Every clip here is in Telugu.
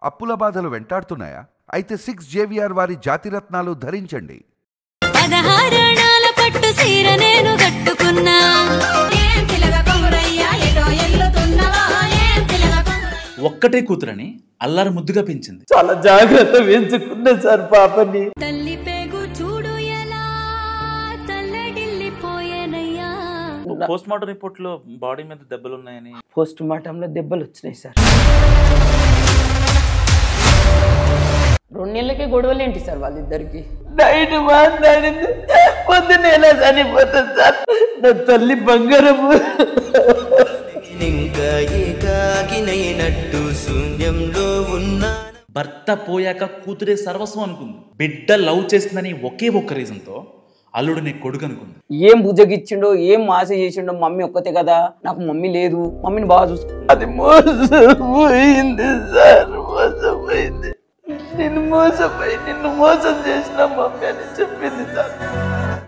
అప్పుల బాధలు వెంటాడుతున్నాయా? అయితే 6 JVR వారి జాతిరత్నాలు ధరించండి. 16 అణాల పట్టు సీర నేను కట్టుకున్నా. ఒక్కటే కూతురని అల్లారు ముద్దుగా పెంచింది. చాలా జాగ్రత్త పెంచుకున్నా సార్ పాపని. తల్లి పేగు చూడు ఎలా తల్లడిల్లిపోయేనయ్యా. పోస్ట్ మార్టం రిపోర్ట్ లో బాడీ మీద దెబ్బలు ఉన్నాయని. పోస్ట్ మార్టం లో దెబ్బలు వచ్చినాయి సార్. 2 నెలలకే గొడవలు ఏంటి సార్ వాళ్ళిద్దరికి? నైట్ మాట్లాడింది పొద్దునేలా చనిపోతుంది సార్. నా తల్లి బంగారము. భర్త పోయాక కూతురే సర్వస్వం అనుకుంది. బిడ్డ లవ్ చేస్తుందని ఒకే ఒక్క రీజన్ తో అల్లుడిని కొడుకు అనుకుంది. ఏం బుజ్జగిచ్చిండో ఏం ఆశ చేసిండో, మమ్మీ ఒక్కతే కదా, నాకు మమ్మీ లేదు, మమ్మీని బాగా చూసుకో. అది మోసపోయింది సార్, మోసపోయింది. నిన్ను మోసం చేసిన మమ్మీ అని చెప్పింది సార్.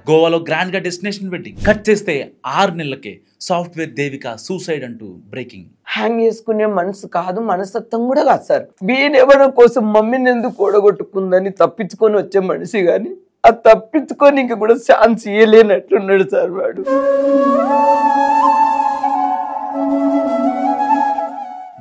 గోవాలో గ్రాండ్ గా డెస్టినేషన్ వెడ్డింగ్ కట్ చేస్తే 6 నెలలకే సాఫ్ట్వేర్ దేవిక సూసైడ్ అంటూ బ్రేకింగ్. హ్యాంగ్ చేసుకునే మనసు కాదు, మనస్తత్వం కూడా కాదు సార్. వీడెవడం కోసం మమ్మీని ఎందుకు కూడగొట్టుకుందని తప్పించుకొని వచ్చే మనిషి గాని ఆ తప్పించుకొని ఇంక కూడా ఛాన్స్ ఇయ్యలేనట్టున్నాడు సార్ వాడు.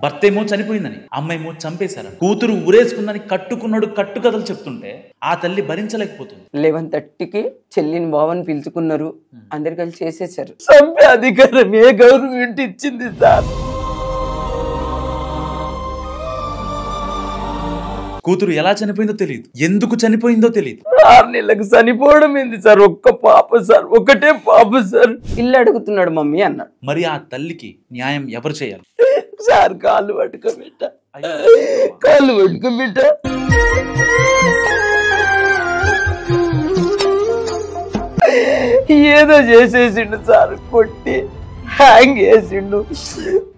భర్త ఏమో చనిపోయిందని, అమ్మాయేమో చంపేశారు. కూతురు ఊరేసుకుందని కట్టుకున్నాడు కట్టుకథలు చెప్తుంటే ఆ తల్లి భరించలేకపోతుంది. 11:30కి చెల్లిని బావని పిలుచుకున్నారు, అందరు కలిసి చేసేసారు. చంపే అధికారం ఏ గవర్నమెంట్ ఇచ్చింది సార్? కూతురు ఎలా చనిపోయిందో తెలియదు, ఎందుకు చనిపోయిందో తెలియదు. 6 నెలలకు చనిపోవడం ఏంది సార్? ఒక్క పాప సార్, ఒకటే పాప సార్. ఇల్లు అడుగుతున్నాడు మమ్మీ అన్నాడు. మరి ఆ తల్లికి న్యాయం ఎవరు చేయాలి సార్? కాళ్ళు పట్టుకోబెట్ట, కాళ్ళు పట్టుకోబెట్ట. ఏదో చేసేసిండు సార్, కొట్టి హ్యాంగ్ చేసిండు.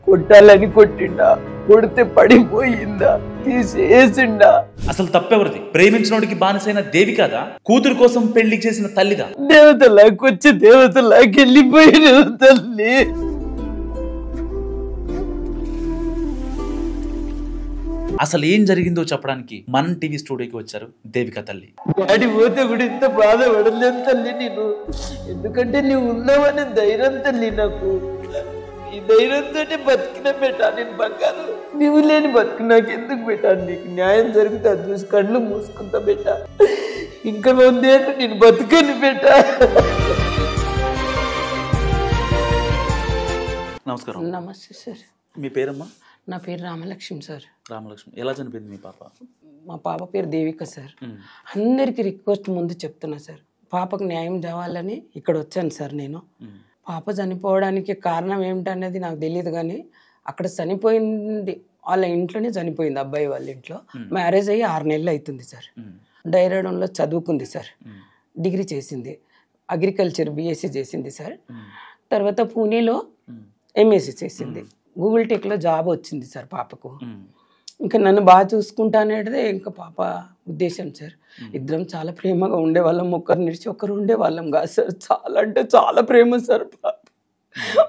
కొట్టాలని కొట్టిండా, కొడితే పడిపోయిందా, తీసేసిండా? అసలు తప్పెవరిది? ప్రేమించినోడికి బానిసైన దేవి కాదా? కూతురు కోసం పెళ్లి చేసిన తల్లిదా? దేవతలాకి వచ్చి దేవతలాకి వెళ్ళిపోయిన తల్లి. అసలు ఏం జరిగిందో చెప్పడానికి మనం టీవీ స్టూడియోకి వచ్చారు దేవిక తల్లి. డాడీ పోతే కూడా ఇంత బాధపడలేదు తల్లి నేను, ఎందుకంటే నువ్వు ఉన్నావని ధైర్యం తల్లి నాకు. ఈ ధైర్యంతోనే బతికిన బెటా నేను బంగారు. నువ్వు లేని బతుకు నాకు ఎందుకు బెటా? నీకు న్యాయం జరుగుతా చూసి కళ్ళు మూసుకుంటా బెటా. ఇంకా 100 ఏళ్ళు నేను బతుకని బెటా. నమస్కారం. నమస్తే సార్. మీ పేరమ్మా? నా పేరు రామలక్ష్మి సార్. రామలక్ష్మి. ఎలా చనిపోయింది మీ పాప? మా పాప పేరు దేవిక సార్. అందరికి రిక్వెస్ట్ ముందు చెప్తున్నా సార్, పాపకు న్యాయం కావాలని ఇక్కడ వచ్చాను సార్. నేను పాప చనిపోవడానికి కారణం ఏమిటనేది నాకు తెలియదు, కానీ అక్కడ చనిపోయింది వాళ్ళ ఇంట్లోనే చనిపోయింది, అబ్బాయి వాళ్ళ ఇంట్లో. మ్యారేజ్ అయ్యి 6 నెలలు అవుతుంది సార్. డైరాడూన్లో చదువుకుంది సార్, డిగ్రీ చేసింది, అగ్రికల్చర్ BSc చేసింది సార్. తర్వాత పూణేలో MSc చేసింది. గూగుల్ టెక్లో జాబ్ వచ్చింది సార్ పాపకు. ఇంకా నన్ను బాగా చూసుకుంటానేదే ఇంకా పాప ఉద్దేశం సార్. ఇద్దరం చాలా ప్రేమగా ఉండేవాళ్ళం, ఒకరు నిడిచి ఒకరు ఉండేవాళ్ళం కాదు సార్. చాలా అంటే చాలా ప్రేమ సార్. పాప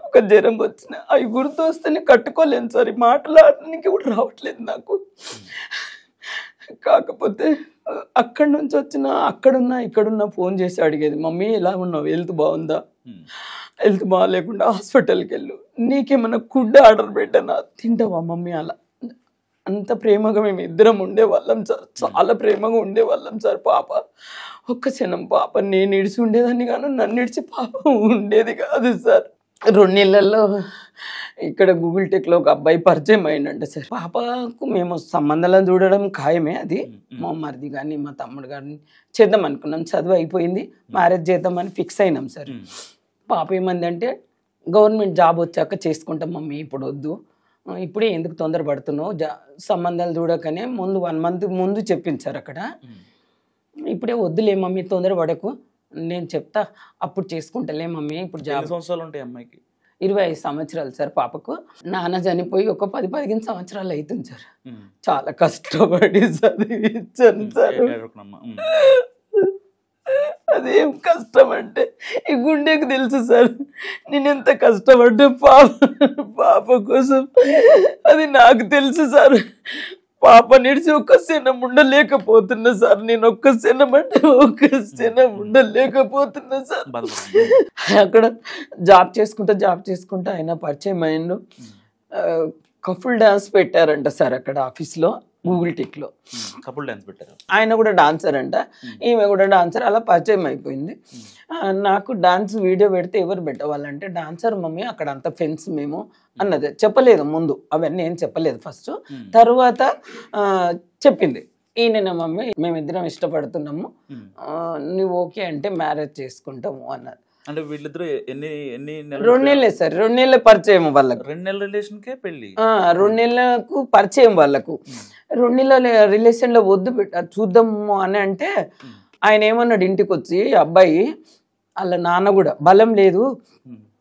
ఒక జ్వరం వచ్చిన అవి గుర్తు వస్తేనే కట్టుకోలేను సార్. మాట్లాడడానికి కూడా రావట్లేదు నాకు. కాకపోతే అక్కడి నుంచి వచ్చిన ఇక్కడున్నా ఫోన్ చేసి అడిగేది, మమ్మీ ఎలా ఉన్నావు, హెల్త్ బాగుందా, హెల్త్ బాగాలేకుండా హాస్పిటల్కి వెళ్ళు, నీకేమన్నా ఫుడ్ ఆర్డర్ పెట్టానా, తింటావా మమ్మీ? అలా అంత ప్రేమగా మేము ఇద్దరం ఉండేవాళ్ళం సార్, చాలా ప్రేమగా ఉండేవాళ్ళం సార్. పాప ఒక్క క్షణం పాప నేను ఇడిచి ఉండేదాన్ని కానీ నన్ను ఇడిచి పాప ఉండేది కాదు సార్. 2 నెలల్లో ఇక్కడ గూగుల్ టెక్లో ఒక అబ్బాయి పరిచయం అయిందంట సార్. పాపకు మేము సంబంధాలను చూడడం ఖాయమే. అది మా మరిది కానీ మా తమ్ముడు కానీ చేద్దాం అనుకున్నాం, చదువు అయిపోయింది, మ్యారేజ్ చేద్దామని ఫిక్స్ అయినాం సార్. పాప ఏమందంటే గవర్నమెంట్ జాబ్ వచ్చాక చేసుకుంటాం మమ్మీ, ఇప్పుడు వద్దు, ఇప్పుడే ఎందుకు తొందరపడుతున్నావు, సంబంధాలు చూడకనే ముందు 1 month ముందు చెప్పించారు అక్కడ. ఇప్పుడే వద్దులే మమ్మీ, తొందరపడకు, నేను చెప్తా అప్పుడు చేసుకుంటలే మమ్మీ, ఇప్పుడు జాబ్. సంవత్సరాలు ఉంటాయి అమ్మాయికి? 25 సంవత్సరాలు సార్ పాపకు. నాన్న చనిపోయి ఒక 10-15 సంవత్సరాలు అవుతుంది సార్. చాలా కష్టపడి చదివించాను సార్. అదేం కష్టం అంటే ఈ గుండెకు తెలుసు సార్, నేను ఎంత కష్టపడ్డా పాప కోసం, అది నాకు తెలుసు సార్. పాప నిడిచి ఒక్క క్షణం ఉండలేకపోతున్నా సార్. నేను ఒక్క క్షణం అంటే ఒక్క క్షణం ఉండలేకపోతున్నా సార్. అక్కడ జాబ్ చేసుకుంటా ఆయన పరిచయం అయ్యిండు. కపుల్ డాన్స్ పెట్టారంట సార్ అక్కడ ఆఫీస్లో, గూగుల్ టిక్లో కపుల్ డాన్స్ పెట్టారు. ఆయన కూడా డాన్సర్ అంట, ఈమె కూడా డాన్సర్. అలా పరిచయం అయిపోయింది. నాకు డాన్స్ వీడియో పెడితే ఎవరు పెట్టవాలంటే డాన్సర్ మమ్మీ, అక్కడ అంత ఫ్రెండ్స్ మేము అన్నది. చెప్పలేదు ముందు, అవన్నీ ఏం చెప్పలేదు. ఫస్ట్ తర్వాత చెప్పింది, ఈయన మమ్మీ మేమిద్దరం ఇష్టపడుతున్నాము, నువ్వు ఓకే అంటే మ్యారేజ్ చేసుకుంటాము అన్నది. అంటే వీళ్ళిద్దరు ఎన్ని 2 నెలలే సార్, 2 నెలల పరిచయం వాళ్ళకు. 2 నెలల రిలేషన్ కే పెళ్లి. 2 నెలలకు పరిచయం వాళ్ళకు. 2 నెలల రిలేషన్ లో వద్దు చూద్దాము అని అంటే ఆయన ఏమన్నాడు, ఇంటికి వచ్చి అబ్బాయి వాళ్ళ నాన్న కూడా బలం లేదు,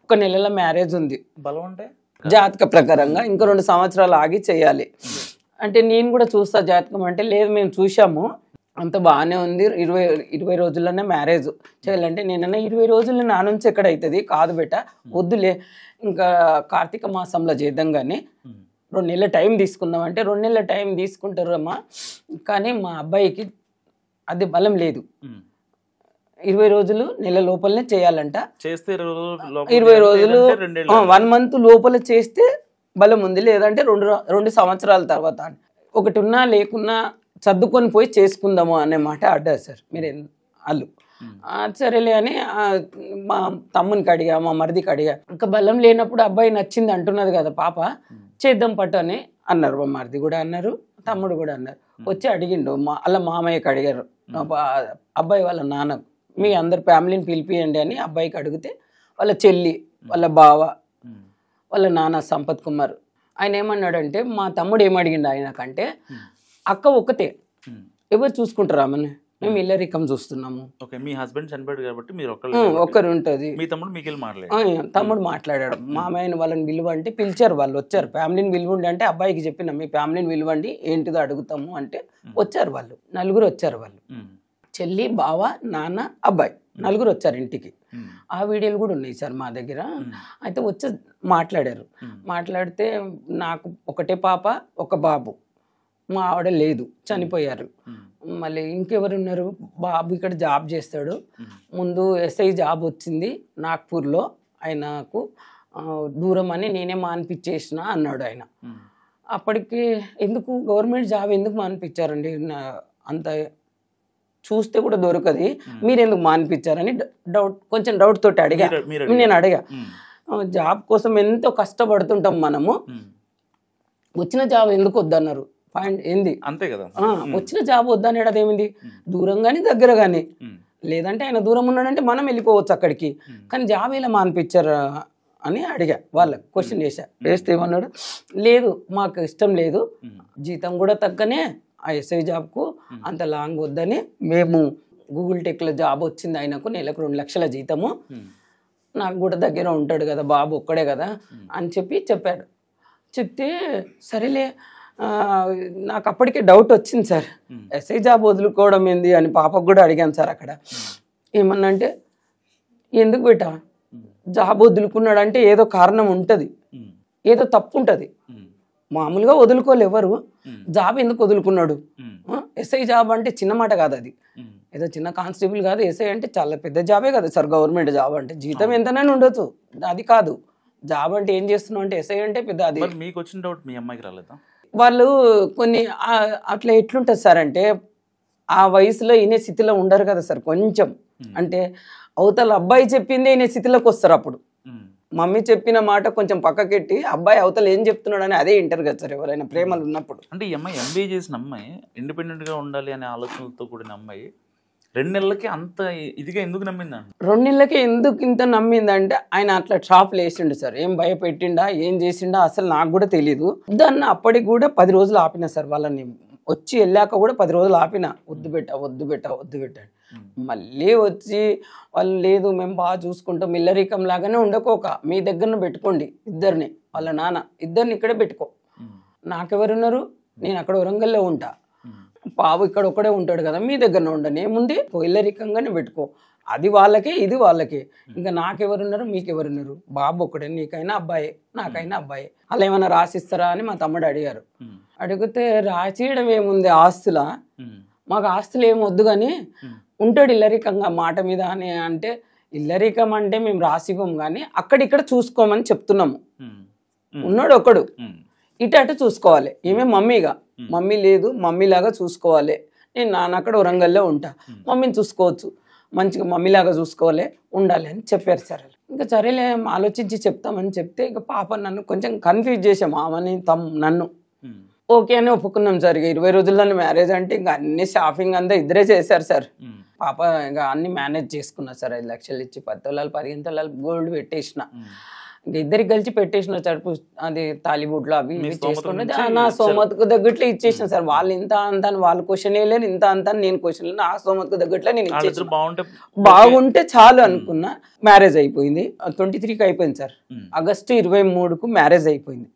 1 నెలల మ్యారేజ్ ఉంది, బలం అంటే జాతక ప్రకారంగా ఇంకా 2 సంవత్సరాలు ఆగి చేయాలి అంటే, నేను కూడా చూస్తా జాతకం అంటే, లేదు మేము చూసాము అంత బాగానే ఉంది, 20 రోజుల్లోనే మ్యారేజ్ చేయాలంటే, నేనన్నా 20 రోజుల్లో నా నుంచి ఎక్కడ అవుతుంది, కాదు బెట వద్దులే ఇంకా కార్తీక మాసంలో చేద్దాం కానీ 2 నెలల టైం తీసుకుందాం అంటే, 2 నెలల టైం తీసుకుంటారమ్మా కానీ మా అబ్బాయికి అది బలం లేదు, 20 రోజులు నెల లోపలనే చేయాలంట. చేస్తే 20 రోజులు 1 మంత్ లోపల చేస్తే బలం ఉంది, లేదంటే 2 సంవత్సరాల తర్వాత. ఒకటి ఉన్నా లేకున్నా సర్దుకొని పోయి చేసుకుందాము అనే మాట అడ్డారు సార్ మీరు వాళ్ళు. సరేలే అని మా తమ్మునికి అడిగా, మా మరిదికి అడిగా. ఇంకా బలం లేనప్పుడు అబ్బాయి నచ్చింది అంటున్నది కదా పాప, చేద్దాం పట్టు అని అన్నారు. మా మరిది కూడా అన్నారు, తమ్ముడు కూడా అన్నారు. వచ్చి అడిగిండు, వాళ్ళ మామయ్యకి అడిగారు, అబ్బాయి వాళ్ళ నాన్న మీ అందరు ఫ్యామిలీని పిలిపియండి అని అబ్బాయికి అడిగితే, వాళ్ళ చెల్లి, వాళ్ళ బావ, వాళ్ళ నాన్న సంపత్ కుమార్ ఆయన ఏమన్నాడంటే, మా తమ్ముడు ఏమడిగిండు ఆయనకంటే, అక్క ఒక్కతే ఎవరు చూసుకుంటారు ఆమెను, మేము ఇల్లరికం చూస్తున్నాము. మీ హస్బెండ్ చనిపోయాడు కాబట్టి మీరు ఒక్కరు ఉంటుంది. మీ తమ్ముడు మీకు మాట్లాడాడు, తమ్ముడు మాట్లాడాడు. మామయ్యని వాళ్ళని విలువంటే పిలిచారు, వాళ్ళు వచ్చారు. ఫ్యామిలీని విలువండి అంటే అబ్బాయికి చెప్పిన, మీ ఫ్యామిలీని విలువండి ఏంటిదో అడుగుతాము అంటే వచ్చారు వాళ్ళు. 4 వచ్చారు వాళ్ళు, చెల్లి, బావ, నాన్న, అబ్బాయి, 4 వచ్చారు ఇంటికి. ఆ వీడియోలు కూడా ఉన్నాయి సార్ మా దగ్గర. అయితే వచ్చి మాట్లాడారు. మాట్లాడితే నాకు ఒకటే పాప, ఒక బాబు, మా ఆవిడ లేదు, చనిపోయారు. మళ్ళీ ఇంకెవరున్నారు, బాబు ఇక్కడ జాబ్ చేస్తాడు, ముందు ఎస్ఐ జాబ్ వచ్చింది నాగ్పూర్లో, ఆయనకు దూరం అని నేనే మానిపించేసిన అన్నాడు ఆయన. అప్పటికి ఎందుకు గవర్నమెంట్ జాబ్ ఎందుకు మానిపించారండి, అంత చూస్తే కూడా దొరకది, మీరెందుకు మానిపించారని కొంచెం డౌట్ తోటి అడిగా. నేను అడిగా, జాబ్ కోసం ఎంతో కష్టపడుతుంటాం మనము, వచ్చిన జాబ్ ఎందుకు వద్దన్నారు, పాయింట్ ఏంది అంతే కదా, వచ్చిన జాబ్ వద్దనేది అదేమింది, దూరం కానీ దగ్గర కానీ, లేదంటే ఆయన దూరం ఉన్నాడంటే మనం వెళ్ళిపోవచ్చు అక్కడికి, కానీ జాబ్ ఇలా మానిపించారు అని అడిగా. వాళ్ళకి క్వశ్చన్ వేస్తే ఏమన్నాడు, లేదు మాకు ఇష్టం లేదు, జీతం కూడా తగ్గనే, ఆ ఎస్ఐ జాబ్కు అంత లాంగ్ వద్దని, మేము గూగుల్ టెక్లో జాబ్ వచ్చింది ఆయనకు, నెలకు 2 లక్షల జీతము, నాకు కూడా దగ్గర ఉంటాడు కదా బాబు ఒక్కడే కదా అని చెప్పాడు. చెప్తే సరేలే, నాకు అప్పటికే డౌట్ వచ్చింది సార్, ఎస్ఐ జాబ్ వదులుకోవడం ఏంది అని పాపకు కూడా అడిగాను సార్ అక్కడ. ఏమన్నంటే, ఎందుకు బేటా జాబ్ వదులుకున్నాడంటే ఏదో కారణం ఉంటుంది, ఏదో తప్పు ఉంటుంది, మామూలుగా వదులుకోలే ఎవరు, జాబ్ ఎందుకు వదులుకున్నాడు, ఎస్ఐ జాబ్ అంటే చిన్న మాట కాదు, అది ఏదో చిన్న కానిస్టేబుల్ కాదు, ఎస్ఐ అంటే చాలా పెద్ద జాబే కదా సార్, గవర్నమెంట్ జాబ్ అంటే జీతం ఎంతనైనా ఉండొచ్చు, అది కాదు. జాబ్ అంటే ఏం చేస్తున్నావు అంటే ఎస్ఐ అంటే పెద్ద. అది మీకు వచ్చిన డౌట్ మీ అమ్మాయికి రాలేదా? వాళ్ళు కొన్ని అట్లా ఎట్లుంటుంది సార్ అంటే, ఆ వయసులో ఈయన స్థితిలో ఉండరు కదా సార్ కొంచెం, అంటే అవతల అబ్బాయి చెప్పిందే ఈయన స్థితిలోకి వస్తారు. అప్పుడు మమ్మీ చెప్పిన మాట కొంచెం పక్కకెట్టి అబ్బాయి అవతల ఏం చెప్తున్నాడు అని అదే వింటారు కదా సార్ ఎవరైనా ప్రేమలు ఉన్నప్పుడు. అంటే ఈ అమ్మాయి ఎంబీఏ చేసిన అమ్మాయి, ఇండిపెండెంట్గా ఉండాలి అనే ఆలోచనలతో కూడిన అమ్మాయి 2 నెలలకి అంత ఇదిగా ఎందుకు నమ్మిందండి? 2 నెలలకి ఎందుకు ఇంత నమ్మిందంటే, ఆయన అట్లా షాప్లు వేసిండు సార్, ఏం భయపెట్టిండా ఏం చేసిండా అసలు నాకు కూడా తెలీదు. దాన్ని అప్పటికి కూడా 10 రోజులు ఆపిన సార్, వాళ్ళని వచ్చి వెళ్ళాక కూడా 10 రోజులు ఆపిన, వద్దు పెట్ట. మళ్ళీ వచ్చి వాళ్ళు, లేదు మేము బాగా చూసుకుంటాం, ఇల్లరికం లాగానే ఉండకోక, మీ దగ్గరను పెట్టుకోండి ఇద్దరిని, వాళ్ళ నాన్న ఇద్దరిని ఇక్కడే పెట్టుకో, నాకెవరున్నారు, నేను అక్కడ వరంగల్లో ఉంటా, బాబు ఇక్కడ ఒక్కడే ఉంటాడు కదా, మీ దగ్గరనే ఉండను, ఏముంది ఇల్లరికంగానే పెట్టుకో, అది వాళ్ళకే ఇది వాళ్ళకే, ఇంకా నాకెవరున్నారు మీకెవరున్నారు, బాబు ఒక్కడే, నీకైనా అబ్బాయి నాకైనా అబ్బాయి, అలా ఏమైనా రాసిస్తారా అని మా తమ్ముడు అడిగారు. అడిగితే రాసేయడం ఏముంది ఆస్తులా, మాకు ఆస్తులు ఏమి వద్దు కానీ ఉంటాడు ఇల్లరికంగా మాట మీద అని అంటే, ఇల్లరికం అంటే మేము రాసివ్వం కానీ అక్కడిక్కడ చూసుకోమని చెప్తున్నాము. ఉన్నాడు ఒకడు, ఇటు అటు చూసుకోవాలి. ఏమే మమ్మీగా, మమ్మీ లేదు మమ్మీలాగా చూసుకోవాలి. నేను నాన్న అక్కడ వరంగల్లో ఉంటా, మమ్మీని చూసుకోవచ్చు, మంచిగా మమ్మీలాగా చూసుకోవాలి ఉండాలి అని చెప్పారు సార్. ఇంకా సరేలే ఆలోచించి చెప్తామని చెప్తే ఇక పాప నన్ను కొంచెం కన్ఫ్యూజ్ చేసాం, ఆమెని నన్ను. ఓకే అని ఒప్పుకున్నాం సార్. ఇక 20 రోజుల్లో మ్యారేజ్ అంటే ఇంకా అన్ని షాపింగ్ అంతా ఇద్దరే చేశారు సార్. పాప ఇంకా అన్ని మేనేజ్ చేసుకున్నా సార్. 5 లక్షలు ఇచ్చి 10 తులాలు 15 తులాలు గోల్డ్ పెట్టేసిన, ఇంకా ఇద్దరికి కలిసి పెట్టేసిన సార్. అది తాలిబుడ్లు అవి ఇవి చేసుకున్నది నా సోమతకు తగ్గట్లే ఇచ్చేసిన సార్. వాళ్ళు ఇంత అంత వాళ్ళు క్వశ్చన్ వేయలేను, ఇంత అంత నేను క్వశ్చన్ లేను, ఆ సోమతకు తగ్గట్లే నేను ఇచ్చేసిన. బాగుంటే చాలు అనుకున్నా. మ్యారేజ్ అయిపోయింది. 23కి అయిపోయింది సార్. ఆగస్టు 23కు మ్యారేజ్ అయిపోయింది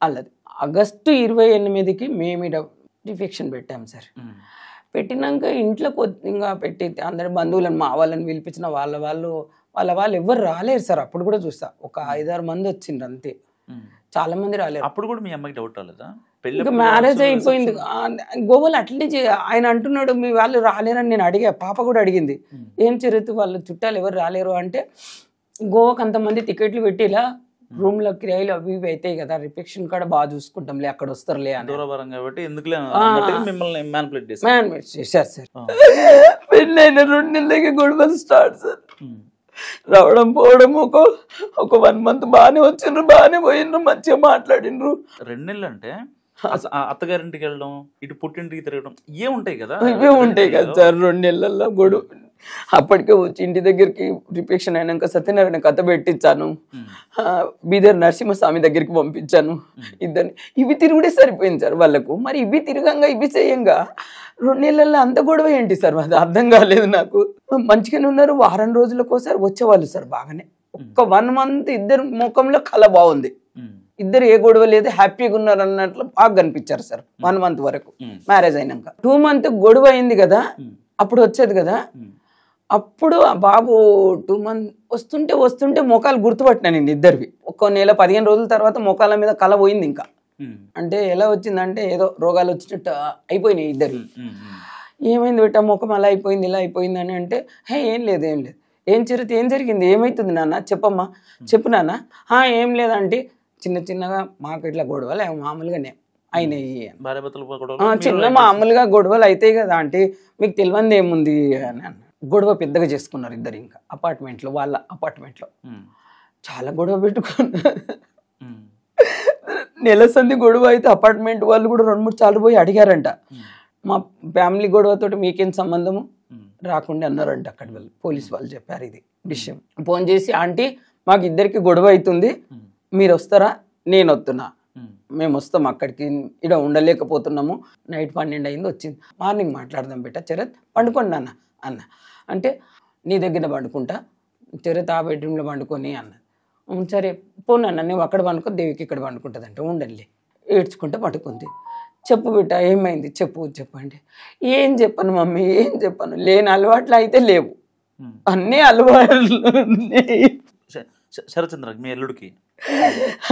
వాళ్ళది. ఆగస్టు 28కి మేము రిఫెక్షన్ పెట్టాం సార్. పెట్టినాక ఇంట్లో కొద్దిగా పెట్టి అందరి బంధువులను మా వాళ్ళని పిలిపించిన వాళ్ళు ఎవరు రాలేరు సార్. అప్పుడు కూడా చూస్తా ఒక 5-6 మంది వచ్చిండ్రు అంతే, చాలా మంది రాలేరు. అప్పుడు కూడా మీ అమ్మాయికి డౌట్ రాలేదా? ఇంకా మ్యారేజ్ అయిపోయింది. గోవాలు అట్లనే ఆయన అంటున్నాడు మీ వాళ్ళు రాలేరని నేను అడిగా. పాప కూడా అడిగింది, ఏం చరిత్ర వాళ్ళు చుట్టాలు ఎవరు రాలేరు అంటే, గోవాకి అంతమంది టికెట్లు పెట్టి ఇలా రూమ్లో కిరాయిలు అవి ఇవి అవుతాయి కదా, రిఫెక్షన్ కూడా బాగా చూసుకుంటాంలే, అక్కడ వస్తారులే అని మ్యాన్మేట్ చేశారు సార్. పెళ్ళైన 2 నెలలకి గొడవలు స్టార్ట్ సార్. రావడం పోవడం ఒక 1 మంత్ బాగానే వచ్చిండ్రు, బాగానే పోయిండ్రు, మంచిగా మాట్లాడిండ్రు. 2 నెలలు అంటే అత్తగారింటికి వెళ్ళడం, ఇటు పుట్టింటికి తిరగడం ఏముంటాయి కదా, ఇవే ఉంటాయి కదా సార్ 2 నెలల్లో గొడవ. అప్పటికే వచ్చి ఇంటి దగ్గరికి రిఫెక్షన్ అయినాక సత్యనారాయణ కథ పెట్టించాను, బీదర్ నరసింహస్వామి దగ్గరికి పంపించాను ఇద్దరిని. ఇవి తిరుగుడే సరిపోయింది సార్ వాళ్ళకు. మరి ఇవి తిరగంగా ఇవి చేయంగా 2 నెలల్లో అంత గొడవ ఏంటి సార్, అది అర్థం కాలేదు నాకు. మంచిగానే ఉన్నారు, వారం రోజులకోసారి వచ్చేవాళ్ళు సార్ బాగానే. ఒక్క 1 మంత్ ఇద్దరు ముఖంలో కళ బాగుంది, ఇద్దరు ఏ గొడవ లేదు, హ్యాపీగా ఉన్నారు అన్నట్లు బాగా కనిపించారు సార్ 1 మంత్ వరకు. మ్యారేజ్ అయినాక 2 మంత్ గొడవ అయింది కదా, అప్పుడు వచ్చేది కదా. అప్పుడు ఆ బాబు 2 మంత్ వస్తుంటే మొఖాలు గుర్తుపట్టినానండి ఇద్దరివి. 1 నెల 15 రోజుల తర్వాత మొఖాల మీద కళ పోయింది. ఇంకా అంటే ఎలా వచ్చిందంటే ఏదో రోగాలు వచ్చినట్టు అయిపోయినాయి ఇద్దరు. ఏమైంది బిడ్డ ముఖం అలా అయిపోయింది ఇలా అయిపోయింది అని అంటే, ఏం లేదు ఏం జరిగింది, ఏమైతుంది నాన్న చెప్పమ్మా, చెప్పు నాన్న. ఏం లేదంటే చిన్నగా మాకు ఇట్లా గొడవలు మామూలుగానే అయినాయి, చిన్న మామూలుగా గొడవలు అవుతాయి కదా అంటే, మీకు తెలియంది ఏముంది అని అన్న. గొడవ పెద్దగా చేసుకున్నారు ఇద్దరు. ఇంకా అపార్ట్మెంట్లో, వాళ్ళ అపార్ట్మెంట్లో చాలా గొడవ పెట్టుకున్నారు. నెల సంది గొడవ అయితే అపార్ట్మెంట్ వాళ్ళు కూడా 2-3 సార్లు పోయి అడిగారంట, మా ఫ్యామిలీ గొడవతోటి మీకేం సంబంధము రాకుండా అన్నారంట. అక్కడ వాళ్ళు పోలీస్ వాళ్ళు చెప్పారు ఇది విషయం. ఫోన్ చేసి ఆంటీ మాకు ఇద్దరికి గొడవ అవుతుంది, మీరు వస్తారా? నేను వస్తున్నా, మేము వస్తాం అక్కడికి, ఇక్కడ ఉండలేకపోతున్నాము, నైట్ 12 అయింది వచ్చింది, మార్నింగ్ మాట్లాడదాం బేట చరత్ పండుకోండి నాన్న అన్న. అంటే నీ దగ్గర పండుకుంటా, చరత్ ఆ బెడ్రూమ్లో పండుకొని అన్న. సరే పోనన్న, నువ్వు అక్కడ పండుకో, దేవికి ఇక్కడ పండుకుంటుంది అంటే ఉండండి. ఏడ్చుకుంటా పడుకుంది. చెప్పు బిడ్డ ఏమైంది చెప్పండి. ఏం చెప్పను మమ్మీ, ఏం చెప్పను, లేని అలవాట్లు అయితే లేవు, అన్ని అలవాట్లు ఉన్నాయి. శరచంద్ర మీ అల్లుడికి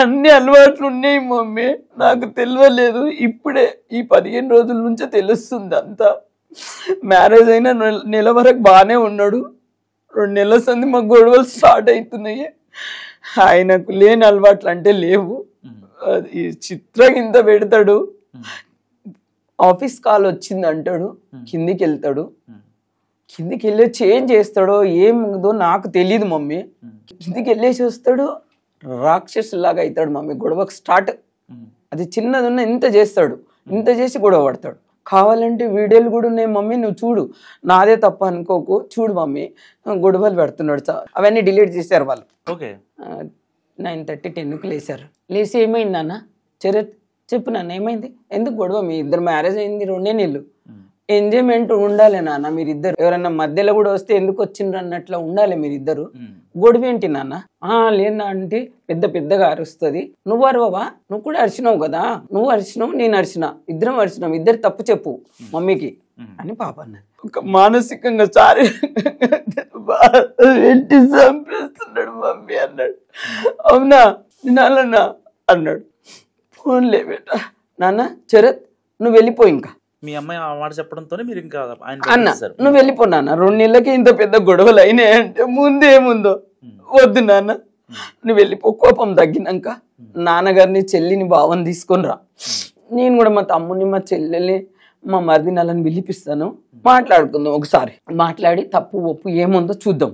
అన్ని అలవాట్లు ఉన్నాయి మమ్మీ, నాకు తెలియలేదు, ఇప్పుడే ఈ 15 రోజుల నుంచే తెలుస్తుంది అంతా. మ్యారేజ్ అయిన నెల వరకు బాగానే ఉన్నాడు, 2 నెలల సంది మాకు గొడవలు స్టార్ట్ అవుతున్నాయి. ఆయనకు లేని అలవాట్లు అంటే లేవు. అది చిత్రంగా ఇంత పెడతాడు, ఆఫీస్ కాల్ వచ్చింది అంటాడు, కిందికి వెళ్తాడు, కిందికి వెళ్ళి చేంజ్ చేస్తాడో ఏముందో నాకు తెలియదు మమ్మీ. కిందికి వెళ్ళేసి వస్తాడు, రాక్షసులాగా అవుతాడు మమ్మీ. గొడవకు స్టార్ట్, అది చిన్నది ఉన్న ఇంత చేస్తాడు, ఇంత చేసి గొడవ పడతాడు. కావాలంటే వీడియోలు కూడా ఉన్నాయి మమ్మీ, నువ్వు చూడు, నాదే తప్ప అనుకోకు, చూడు మమ్మీ గొడవలు పెడుతున్నాడు. అవన్నీ డిలీట్ చేశారు వాళ్ళు. 9:30, 10కి లేచారు. లేచి ఏమైంది నాన్న చరత్ చెప్పు నాన్న ఏమైంది, ఎందుకు గొడవ, మీ ఇద్దరు మ్యారేజ్ అయింది 2 నెలలు, ఎంజాయ్మెంట్ ఉండాలి నాన్న మీరిద్దరు, ఎవరన్నా మధ్యలో కూడా వస్తే ఎందుకు వచ్చిండ్రు అన్నట్లు ఉండాలి మీరిద్దరు. గొడవ ఏంటి నాన్న? లేదా అంటే పెద్దగా అరుస్తుంది, నువ్వు అరవవా, నువ్వు కూడా అరిచినావు కదా, నువ్వు అరిచినావు నేను అరిచినా, ఇద్దరం అరిచినాం, ఇద్దరు తప్పు చెప్పు మమ్మీకి అని పాప అన్నది. ఒక మానసికంగా ఏంటి చంపేస్తున్నాడు మమ్మీ అన్నాడు. అవునా వినాలన్నా అన్నాడు. ఫోన్లే బేట నాన్న శరత్ నువ్వు వెళ్ళిపో ఇంకా మీ అమ్మాయి ఆ మాట చెప్పడంతోనే మీరు ఇంకా ఆయన అన్న బెదిరిస్తారు. నువ్వు వెళ్ళిపో నాన్న 2 నెలలకి ఇంత పెద్ద గొడవలు అయినాయంటే ముందేముందో వద్దు నాన్న నువ్వు వెళ్ళిపో కోపం తగ్గినాక నాన్నగారిని చెల్లిని బావని తీసుకొని రా నేను కూడా మా తమ్ముని మా చెల్లెల్ని మా మరిదిని అలా పిలిపిస్తాను మాట్లాడుకుందాం ఒకసారి మాట్లాడి తప్పు ఒప్పు ఏముందో చూద్దాం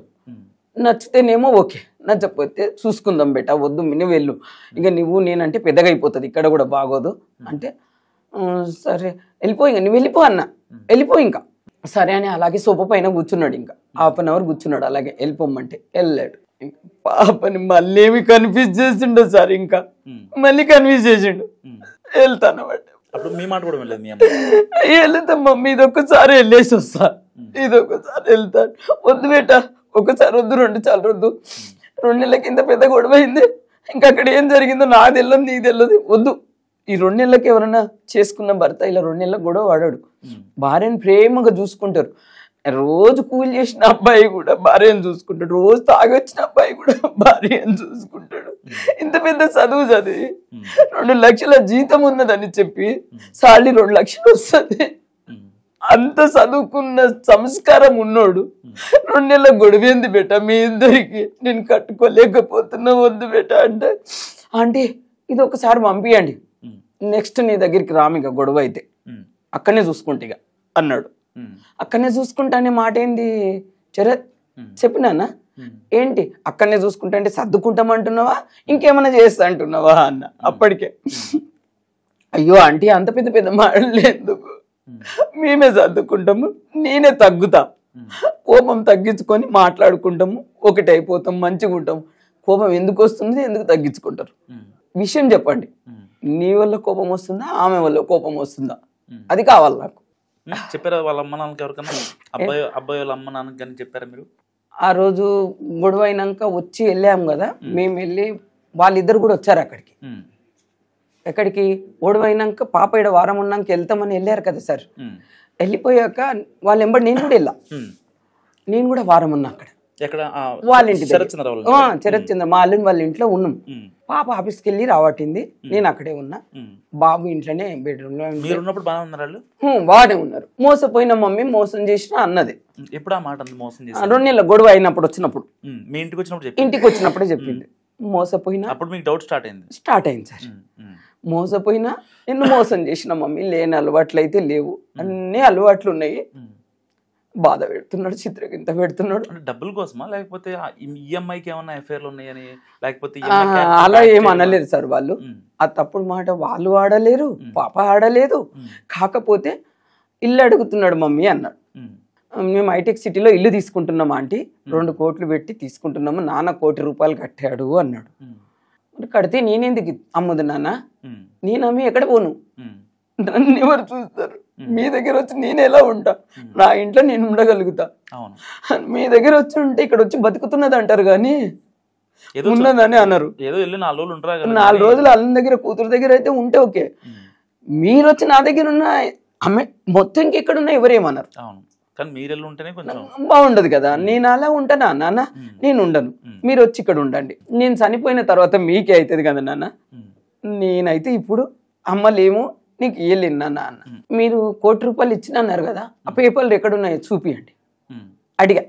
నచ్చితేనేమో ఓకే నచ్చకపోతే చూసుకుందాం బేటా వద్దు నువ్వు వెళ్ళు ఇక నువ్వు నేనంటే పెద్దగా అయిపోతుంది ఇక్కడ కూడా బాగోదు అంటే సరే వెళ్ళిపో ఇంకా నువ్వు వెళ్ళిపో అన్న వెళ్ళిపో ఇంకా సరే అని అలాగే సోఫా పైన కూర్చున్నాడు ఇంకా 1/2 అవర్ కూర్చున్నాడు అలాగే వెళ్ళిపోమంటే వెళ్ళాడు పాపని మళ్ళీ ఏమి కన్ఫ్యూజ్ చేసిండు సార్ ఇంకా మళ్ళీ కన్ఫ్యూజ్ చేసిండు వెళ్తాను బట్ అప్పుడు మీ మాట కూడా వెళ్ళలేదు మీ అమ్మాయి వెళ్తా మమ్మీ ఇదొక్కసారి వెళ్ళేసి వస్తా ఇదొక్కసారి వెళ్తాను వద్దు బేట ఒకసారి వద్దు 2 సార్లు వద్దు 2 నెలల కింద పెద్ద గొడవ అయింది ఇంకా అక్కడ ఏం జరిగిందో నాకు తెలియదు నీకు తెలియదు వద్దు ఈ 2 నెలలకి ఎవరైనా చేసుకున్న భర్త ఇలా 2 నెలలకు గొడవ వాడాడు భార్యను ప్రేమగా చూసుకుంటారు రోజు కూలి చేసిన అబ్బాయి కూడా భార్యను చూసుకుంటాడు రోజు తాగొచ్చిన అబ్బాయి కూడా భార్యను చూసుకుంటాడు ఇంత పెద్ద చదువు చదివి 2 లక్షల జీతం ఉన్నదని చెప్పి సాలరీ 2 లక్షలు వస్తుంది అంత చదువుకున్న సంస్కారం ఉన్నోడు 2 నెలల గొడవేంది బేట మీ ఇద్దరికి నేను కట్టుకోలేకపోతున్నా వద్దు బేట అంటే ఆంటీ ఇది ఒకసారి పంపియండి నెక్స్ట్ నీ దగ్గరికి రామిగా గొడవ అయితే అక్కడనే చూసుకుంటే ఇక అన్నాడు అక్కడనే చూసుకుంటానే మాట ఏంది శరత్ చెప్పినానా ఏంటి అక్కడనే చూసుకుంటా అంటే సర్దుకుంటామంటున్నావా ఇంకేమైనా చేస్తా అంటున్నావా అన్న అప్పటికే అయ్యో ఆంటీ అంత పెద్ద పెద్ద మాటలు ఎందుకు మేమే సర్దుకుంటాము నేనే తగ్గుతా కోపం తగ్గించుకొని మాట్లాడుకుంటాము ఒకటి అయిపోతాం మంచిగా ఉంటాము కోపం ఎందుకు వస్తుంది ఎందుకు తగ్గించుకుంటారు విషయం చెప్పండి నీ వల్ల కోపం వస్తుందా ఆమె వల్ల కోపం వస్తుందా అది కావాలి నాకు చెప్పారా వాళ్ళ అమ్మ నాన్నకి ఎవరికన్నా అబ్బాయి వాళ్ళ అమ్మ నాన్నకి కానీ చెప్పారా మీరు ఆ రోజు గొడవ అయినాక వచ్చి వెళ్ళాము కదా మేము వెళ్ళి వాళ్ళిద్దరు కూడా వచ్చారు అక్కడికి ఎక్కడికి గొడవ అయినాక పాప ఇక్కడ వారం ఉన్నాక వెళ్తామని వెళ్ళారు కదా సార్ వెళ్ళిపోయాక వాళ్ళ ఎంబడి నేను కూడా వెళ్ళా నేను కూడా వారం ఉన్నా అక్కడ వాళ్ళ ఇంటి శరత్ చంద్ర మా అల్లుని వాళ్ళ ఇంట్లో ఉన్నాం పాప ఆఫీస్కి వెళ్ళి రావట్టింది నేను అక్కడే ఉన్నా బాబు ఇంట్లోనే బెడ్రూమ్ లో వాడే ఉన్నారు మోసపోయిన మమ్మీ మోసం చేసిన అన్నది ఎప్పుడు ఆ మాట మోసం చేసి 2 నెలల గొడవ అయినప్పుడు వచ్చినప్పుడు మీ ఇంటికి వచ్చినప్పుడే చెప్పింది మోసపోయినా అప్పుడు మీకు డౌట్ స్టార్ట్ అయింది సార్ మోసపోయినా నిన్ను మోసం చేసిన మమ్మీ లేని అలవాట్లు అయితే లేవు అన్ని అలవాట్లు ఉన్నాయి బాధ పెడుతున్నాడు చిత్రకింత పెడుతున్నాడు డబ్బుల కోసమా లేకపోతే ఈఎంఐకి ఏమన్నా ఎఫ్ఐఆర్లు ఉన్నాయని లేకపోతే అలా ఏం అనలేదు సార్ వాళ్ళు ఆ తప్పుడు మాట వాళ్ళు ఆడలేరు పాప ఆడలేదు కాకపోతే ఇల్లు అడుగుతున్నాడు మమ్మీ అన్నాడు మేము హైటెక్ సిటీలో ఇల్లు తీసుకుంటున్నాం ఆంటీ 2 కోట్లు పెట్టి తీసుకుంటున్నాము నాన్న 1 కోటి రూపాయలు కట్టాడు అన్నాడు కడితే నేనేందుకు అమ్ముదు నాన్న నేను అమ్మి ఎక్కడ పోను నన్ను ఎవరు చూస్తారు మీ దగ్గర వచ్చి నేను ఎలా ఉంటా నా ఇంట్లో నేను ఉండగలుగుతా మీ దగ్గర వచ్చి ఉంటే ఇక్కడ వచ్చి బతుకుతున్నది అంటారు కానీ ఉన్నదని అన్నారు 4 రోజులు అల్లం దగ్గర కూతురు దగ్గర అయితే ఉంటే ఓకే మీరు వచ్చి నా దగ్గర ఉన్న అమ్మాయి మొత్తం ఇంకెక్కడున్నా ఎవరేమన్నారు బాగుండదు కదా నేను అలా ఉంటానా నాన్న నేను ఉండను మీరు వచ్చి ఇక్కడ ఉండండి నేను చనిపోయిన తర్వాత మీకే అవుతుంది కదా నాన్న నేనైతే ఇప్పుడు అమ్మలేమో నీకు ఇయ్యలేను నాన్న అన్న మీరు 1 కోటి రూపాయలు ఇచ్చిన అన్నారు కదా ఆ పేపర్లు ఎక్కడున్నాయో చూపియండి అడిగా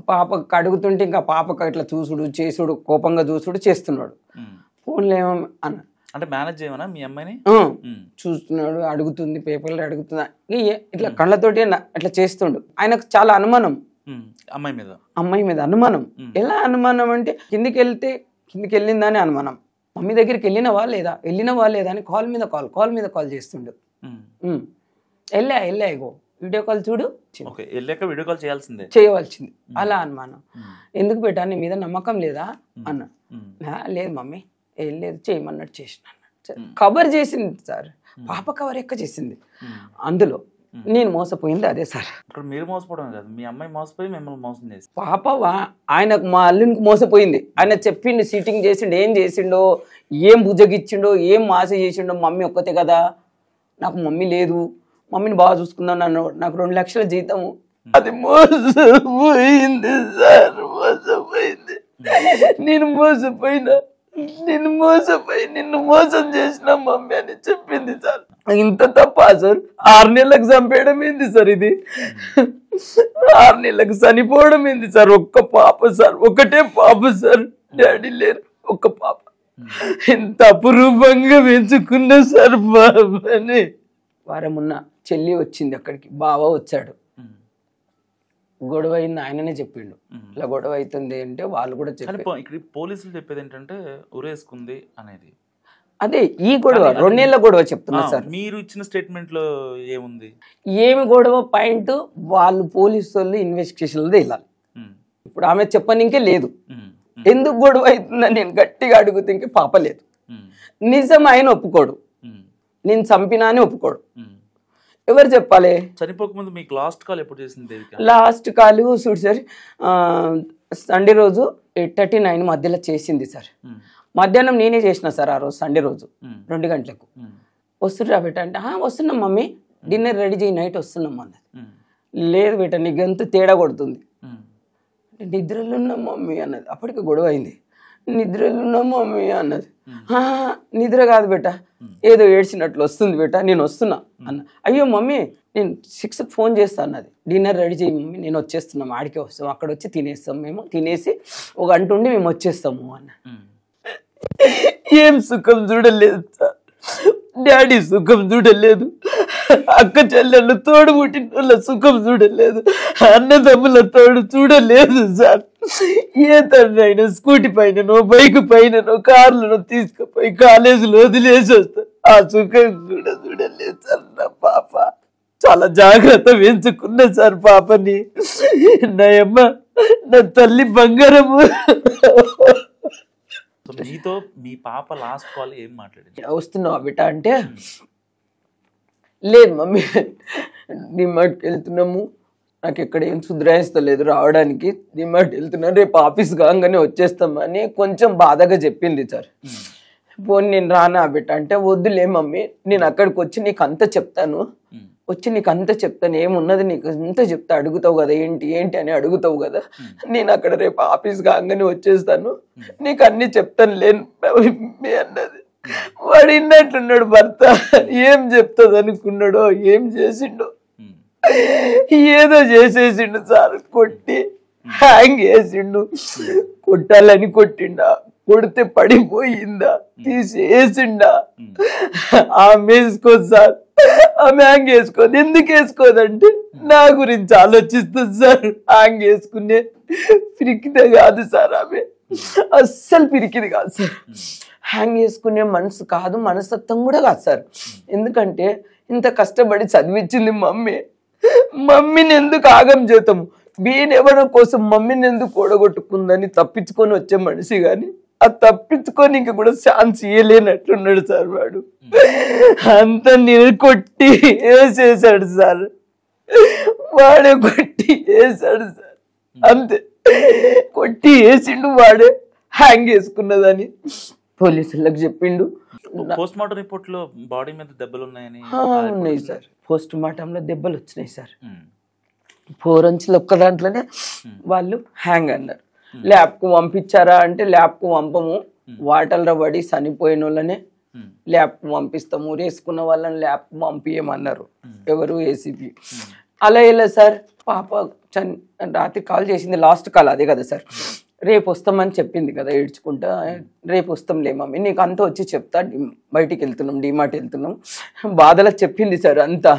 పాపకు అడుగుతుంటే ఇంకా పాపకు ఇట్లా చూసుడు చేసుడు కోపంగా చూసుడు చేస్తున్నాడు ఫోన్లో ఏమో అన్న అంటే మేనేజ్ చేయమన్నా మీ అమ్మాయిని చూస్తున్నాడు అడుగుతుంది పేపర్లు అడుగుతుందా ఇట్లా కళ్ళతోటి అట్లా చేస్తుండు ఆయనకు చాలా అనుమానం అమ్మాయి మీద అనుమానం ఎలా అనుమానం అంటే కిందికి వెళ్ళిందని అనుమానం మమ్మీ దగ్గరికి వెళ్ళినవా లేదా అని కాల్ మీద కాల్ చేస్తుండు వెళ్ళా ఇగో వీడియో కాల్ చూడు వీడియో కాల్ చేయవలసింది అలా అనుమానం ఎందుకు పెట్టా నీ మీద నమ్మకం లేదా అన్న లేదు మమ్మీ లేదు చేయమన్నట్టు చేసిన కవర్ చేసింది సార్ పాప కవర్ ఎక్క చేసింది అందులో నేను మోసపోయింది అదే సార్ మీరు మోసపోవడం కాదు మీ అమ్మాయి మోసపోయి మిమ్మల్ని మోసం చేసి పాప ఆయనకు మా అల్లునికి మోసపోయింది ఆయన చెప్పిండు సీటింగ్ చేసిండు ఏం చేసిండో ఏం భుజగిచ్చిండో ఏం మాస చేసిండో మమ్మీ ఒక్కతే కదా నాకు మమ్మీ లేదు మమ్మీని బాగా చూసుకుందాం నాకు 2 లక్షల జీతము అది మోసపోయింది సార్ మోసపోయింది నేను మోసపోయినా నిన్ను మోసం చేసిన మమ్మీ అని చెప్పింది సార్. ఇంత తప్పా సార్? 6 నెలలకు చంపేయడం ఏంది సార్ ఇది? 6 నెలలకు చనిపోవడం ఏంది సార్? ఒక్క పాప సార్, ఒకటే పాప సార్, డాడీ లేరు, ఒక్క పాప. ఎంత అపురూపంగా పెంచుకున్నా సార్ బాబాని. వారమున్న చెల్లి వచ్చింది అక్కడికి, బావ వచ్చాడు. గొడవ అయింది, ఆయననే చెప్పిండు ఇలా గొడవ అవుతుంది అంటే. వాళ్ళు కూడా చెప్పారు. ఇక్కడ పోలీసులు చెప్పేది ఏంటంటే ఉరేసుకుంది అనేది. అదే ఈ గొడవ 2 నెలల గొడవ చెప్తున్నా సార్. మీరు ఇచ్చిన స్టేట్మెంట్ లో ఏముంది? ఏమి గొడవ పాయింట్, వాళ్ళు పోలీసు వాళ్ళు ఇన్వెస్టిగేషన్ వెళ్ళాలి. ఇప్పుడు ఆమె చెప్పనికే లేదు. ఎందుకు గొడవ అవుతుందని నేను గట్టిగా అడుగుతే ఇంకే పాప లేదు. నిజం ఆయన ఒప్పుకోడు, నేను చంపినా అని ఒప్పుకోడు. ఎవరు చెప్పాలి? చనిపోకముందు మీకు లాస్ట్ కాల్ ఎప్పుడు చేసింది దేవిక? లాస్ట్ కాల్ చూడు సార్, సండే రోజు 8:39 మధ్యలో చేసింది సార్. మధ్యాహ్నం నేనే చేసిన సార్ ఆ రోజు, సండే రోజు 2 గంటలకు. వస్తుర్రా బేట అంటే, వస్తున్నాం మమ్మీ, డిన్నర్ రెడీ చేయి, నైట్ వస్తున్నాం అన్నది. లేదు బేట నీకు ఎంత తేడా కొడుతుంది. నిద్రలో ఉన్నాం మమ్మీ అన్నది. అప్పటికి గొడవ అయింది. నిద్రలో ఉన్నాం మమ్మీ అన్నది. నిద్ర కాదు బేట, ఏదో ఏడ్చినట్లు వస్తుంది బేట, నేను వస్తున్నా అన్న. అయ్యో మమ్మీ నేను 6కి ఫోన్ చేస్తా అన్నది. డిన్నర్ రెడీ చేయి మమ్మీ, నేను వచ్చేస్తున్నాం, ఆడికే వస్తాం, అక్కడ వచ్చి తినేస్తాం, మేము తినేసి 1 గంట ఉండి మేము వచ్చేస్తాము అన్న. ఏం సుఖం చూడలేదు సార్, డాడీ సుఖం చూడలేదు, అక్క చెల్లెళ్ళు తోడు పుట్టిన వాళ్ళ సుఖం చూడలేదు, అన్నదమ్ముల తోడు చూడలేదు సార్. ఏ తండ్రి అయినా స్కూటీ పైననో బైక్ పైననో కార్లను తీసుకుపోయి కాలేజీలో వదిలేసి వస్తా, ఆ సుఖం చూడలేదు సార్. నా పాప చాలా జాగ్రత్త పెంచుకున్నా సార్ పాపని. నా అమ్మ నా తల్లి బంగారము. మీతో మీ పాప లాస్ట్ కాల్ ఏం మాట్లాడింది? వస్తున్నావా బిడ్డ అంటే, లేదు మమ్మీ డిమార్ట్కి వెళ్తున్నాము, నాకు ఎక్కడ ఏం సుధరాయిస్తలేదు రావడానికి, డిమార్ట్ వెళ్తున్నాను, రేపు ఆఫీస్ కాగానే వచ్చేస్తామని కొంచెం బాధగా చెప్పింది సార్. పోనీ నేను రానా బిడ్డ అంటే, వద్దులే మమ్మీ, నేను అక్కడికి వచ్చి నీకు అంతా చెప్తాను, ఏమున్నది నీకు అంతా చెప్తా, అడుగుతావు కదా ఏంటి ఏంటి అని అడుగుతావు కదా, నేను అక్కడ రేపు ఆఫీస్ కాగానే వచ్చేస్తాను, నీకు అన్ని చెప్తాను లేని అన్నది. వాడు ఇన్నట్లున్నాడు భర్త, ఏం చెప్తుంది అనుకున్నాడో ఏం చేసిండో, ఏదో చేసేసిండు సార్. కొట్టి హ్యాంగ్ చేసిండు. కొట్టాలని కొట్టిండా, కొడితే పడిపోయిందా, తీసేసిండా? ఆమె వేసుకోదు సార్, ఆమె హ్యాంగ్ వేసుకోదు. ఎందుకు వేసుకోదంటే నా గురించి ఆలోచిస్తుంది సార్. హ్యాంగ్ వేసుకునే పిరికిదే కాదు సార్, ఆమె అస్సలు పిరికిది కాదు సార్. హ్యాంగ్ చేసుకునే మనసు కాదు, మనస్తత్వం కూడా కాదు సార్. ఎందుకంటే ఇంత కష్టపడి చదివించింది మమ్మీని ఎందుకు ఆగం చేతాము? బీనెవరి కోసం మమ్మీని ఎందుకు కూడగొట్టుకుందని తప్పించుకొని వచ్చే మనిషి కానీ ఆ తప్పించుకొని ఇంక కూడా ఛాన్స్ ఇయ్యలేనట్లున్నాడు సార్. వాడు అంత నేను కొట్టి వేసేసాడు సార్, వాడే కొట్టి వేసాడు సార్, అంతే. కొట్టి వేసిండు, వాడే హ్యాంగ్ చేసుకున్నదని పోలీసులకు చెప్పిండు. పోస్ట్ మార్టం రిపోర్ట్ లో బాడీ మీద దెబ్బలు ఉన్నాయని. ఉన్నాయి సార్, పోస్ట్ మార్టంలో దెబ్బలు వచ్చినాయి సార్. 4 అంచులు ఒక్క దాంట్లోనే వాళ్ళు హ్యాంగ్ అన్నారు. ల్యాబ్కు పంపించారా అంటే ల్యాబ్కు పంపము, వాటర్లో పడి చనిపోయిన వాళ్ళనే ల్యాబ్కు పంపిస్తాము, రేసుకున్న వాళ్ళని ల్యాబ్కు పంపించమన్నారు. ఎవరు? ఏసీపీ. అలా ఇలా సార్. పాప రాత్రి కాల్ చేసింది, లాస్ట్ కాల్ అదే కదా సార్. రేపు వస్తామని చెప్పింది కదా ఏడ్చుకుంటా. రేపు వస్తాంలే మమ్మీ, నీకు అంతా వచ్చి చెప్తా, బయటికి వెళ్తున్నాం, డిమార్ట్ వెళ్తున్నాం, బాధలో చెప్పింది సార్. అంతా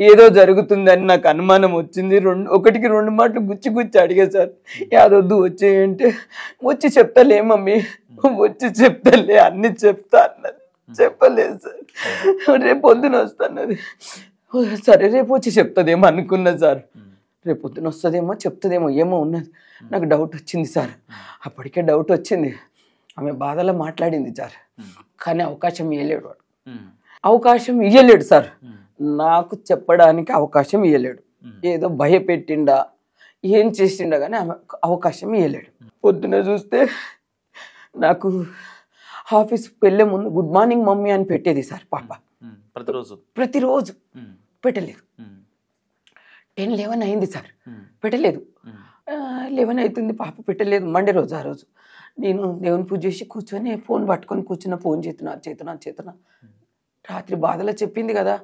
ఏదో జరుగుతుందని నాకు అనుమానం వచ్చింది. 1-2 మాటలు గుచ్చి అడిగా సార్. యాదొద్దు వచ్చేయంటే, వచ్చి చెప్తాలే మమ్మీ, వచ్చి చెప్తాలే, అన్ని చెప్తా అన్నది. చెప్పలేదు సార్. రేపు పొద్దున వస్తాన్నది. సరే రేపు వచ్చి చెప్తుందేమో అనుకున్నా సార్. రేపు పొద్దున వస్తుందేమో చెప్తుందేమో, ఏమో ఉన్నది. నాకు డౌట్ వచ్చింది సార్, అప్పటికే డౌట్ వచ్చింది. ఆమె బాధలో మాట్లాడింది సార్, కానీ అవకాశం ఇవ్వలేడు వాడు. అవకాశం ఇవ్వలేడు సార్, నాకు చెప్పడానికి అవకాశం ఇవ్వలేడు. ఏదో భయపెట్టిండా, ఏం చేసిండా కానీ అవకాశం ఇవ్వలేడు. పొద్దున చూస్తే నాకు ఆఫీస్కి వెళ్ళే ముందు గుడ్ మార్నింగ్ మమ్మీ అని పెట్టేది సార్ పాప. ప్రతిరోజు పెట్టలేదు. 10-11 అయింది సార్, పెట్టలేదు. 11 అవుతుంది, పాప పెట్టలేదు. మండే రోజు, ఆ రోజు నేను దేవుని పూజ చేసి కూర్చొని ఫోన్ పట్టుకొని కూర్చున్న, ఫోన్ చేతున్నా రాత్రి బాధలో చెప్పింది కదా,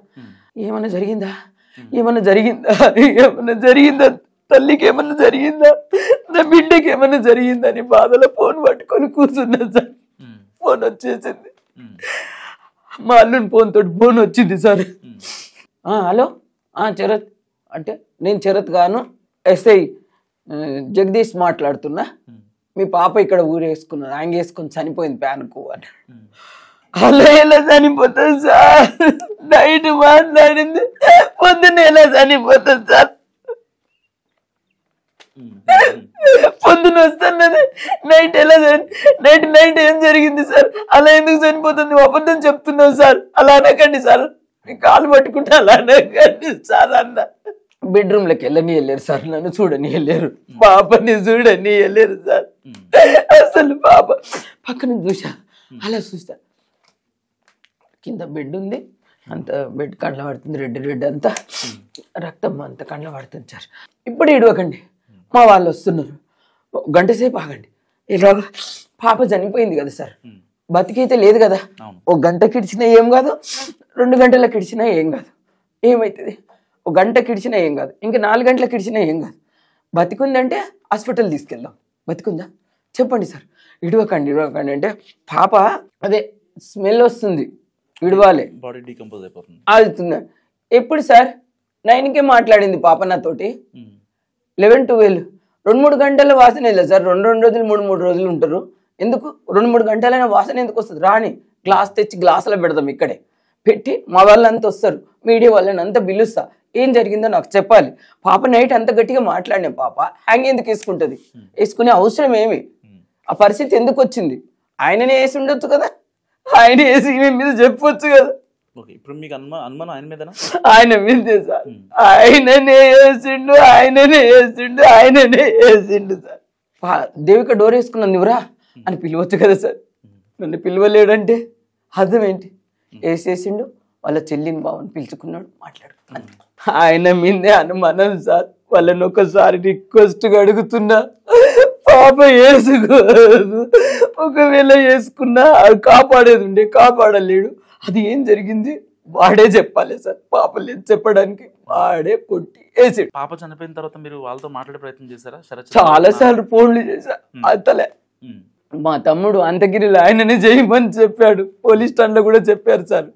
ఏమన్నా జరిగిందా తల్లికి ఏమన్నా జరిగిందా, నా బిడ్డకి ఏమన్నా జరిగిందని బాధలో ఫోన్ పట్టుకొని కూర్చున్నా సార్. ఫోన్ వచ్చేసింది, మా అల్లుని ఫోన్ వచ్చింది సార్. హలో చరత్ అంటే, నేను చరత్ గాను ఎస్ఐ జగదీష్ మాట్లాడుతున్నా, మీ పాప ఇక్కడ ఊరేసుకున్నది, ఆయన వేసుకొని చనిపోయింది ప్యాన్కు అని. అలా ఎలా చనిపోతుంది సార్, నైట్ మాట్లాడింది పొద్దున్న ఎలా చనిపోతుంది సార్, పొద్దున వస్తున్నది నైట్ ఎలా నైట్ ఏం జరిగింది సార్, అలా ఎందుకు చనిపోతుంది, అబద్ధం చెప్తున్నావు సార్, అలా అనకండి సార్, మీ కాలు పట్టుకుంటే అలా అనకండి సార్ అన్న. బెడ్రూమ్లోకి వెళ్ళారు సార్, నన్ను చూడని వెళ్ళారు, పాపని చూడని వెళ్ళారు సార్. అసలు పాప పక్కన చూసా, అలా చూస్తా కింద బెడ్ ఉంది, అంత బెడ్ కండ్ల పడుతుంది, రెడ్ అంతా రక్తం అంత కండ్ల పడుతుంది సార్. ఇప్పుడు ఇడవకండి, మా వాళ్ళు వస్తున్నారు, గంట సేపు ఆగండి. ఇలాగ పాప చనిపోయింది కదా సార్, బతికైతే లేదు కదా, ఒక గంట కిడిచినా ఏం కాదు, 2 గంటల కిడిచినా ఏం కాదు, ఏమవుతుంది, ఒక గంట కిడిచినా ఏం కాదు, ఇంకా 4 గంటల కిడిచినా ఏం కాదు. బతికుందంటే హాస్పిటల్ తీసుకెళ్దాం, బతికుందా చెప్పండి సార్, ఇడవకండి అంటే పాప అదే స్మెల్ వస్తుంది, ఇడవాలి, బాడీ డీకంపోజ్ అయిపోతుంది, అవుతుంది. ఎప్పుడు సార్ 9కే మాట్లాడింది పాప నాతోటి, 11-12 2-3 గంటల వాసన వెళ్ళా సార్, 2 రోజులు 3 రోజులు ఉంటారు, ఎందుకు 2-3 గంటలైనా వాసన ఎందుకు వస్తుంది, రాని గ్లాస్ తెచ్చి గ్లాసులో పెడదాం, ఇక్కడే పెట్టి మా వాళ్ళంతా వస్తారు, మీడియా వాళ్ళని అంతా పిలుస్తా, ఏం జరిగిందో నాకు చెప్పాలి. పాప నైట్ అంత గట్టిగా మాట్లాడిన పాప హ్యాంగ్ ఎందుకు వేసుకుంటుంది, వేసుకునే అవసరం ఏమి, ఆ పరిస్థితి ఎందుకు వచ్చింది, ఆయననే వేసి ఉండొచ్చు కదా, ఆయన వేసి మీద చెప్పొచ్చు కదా. ఇప్పుడు మీకు అనుమానం ఆయన మీదనా? ఆయన మీదే సార్, ఆయననే వేసిండు సార్. దేవిక డోర్ వేసుకున్నాను నువ్వురా అని పిలవచ్చు కదా సార్, నన్ను పిలవలేడంటే అర్థం ఏంటి, వేసేసిండు, వాళ్ళ చెల్లిని బావని పిలుచుకున్నాడు, మాట్లాడుకున్నాను. ఆయన మీదే అనుమానం సార్, వాళ్ళని ఒకసారి రిక్వెస్ట్గా అడుగుతున్నా, పాప వేసుకోదు, ఒకవేళ వేసుకున్నా అది కాపాడేది ఉండే కాపాడలేడు, అది ఏం జరిగింది వాడే చెప్పాలి సార్, పాప లేదు చెప్పడానికి, వాడే కొట్టి వేసి. పాప చనిపోయిన తర్వాత మీరు వాళ్ళతో మాట్లాడే ప్రయత్నం చేశారా? చాలా సార్లు ఫోన్లు చేశా, అతలే. మా తమ్ముడు అంతగిరిలో ఆయననే చేయమని చెప్పాడు, పోలీస్ స్టేషన్లో కూడా చెప్పారు సార్,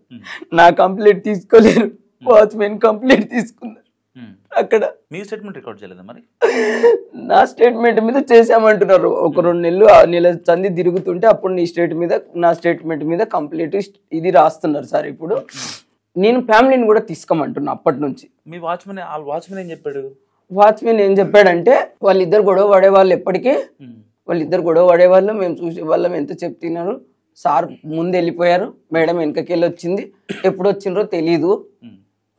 నా కంప్లైంట్ తీసుకోలేరు, వాచ్మెన్ కంప్లైంట్ తీసుకున్నారు. అక్కడ మీ స్టేట్మెంట్ రికార్డ్ చేయలేదా మరి? నా స్టేట్మెంట్ మీద చేసామంటున్నారు, ఒక 2 నెలలు నెల సంది తిరుగుతుంటే అప్పుడు నా స్టేట్మెంట్ మీద కంప్లీట్ ఇది రాస్తున్నారు సార్. ఇప్పుడు నేను ఫ్యామిలీని కూడా తీసుకోమంటున్నా అప్పటి నుంచి. మీ వాచ్మెన్ ఏం చెప్పాడు? వాచ్మెన్ ఏం చెప్పాడంటే, వాళ్ళిద్దరు గొడవ పడేవాళ్ళు, ఎప్పటికీ వాళ్ళిద్దరు గొడవ పడేవాళ్ళు, మేము చూసే వాళ్ళం, ఎంత చెప్తున్నారు సార్, ముందు వెళ్ళిపోయారు, మేడం వెనకకెళ్ళి వచ్చింది, ఎప్పుడు వచ్చిండ్రో తెలీదు,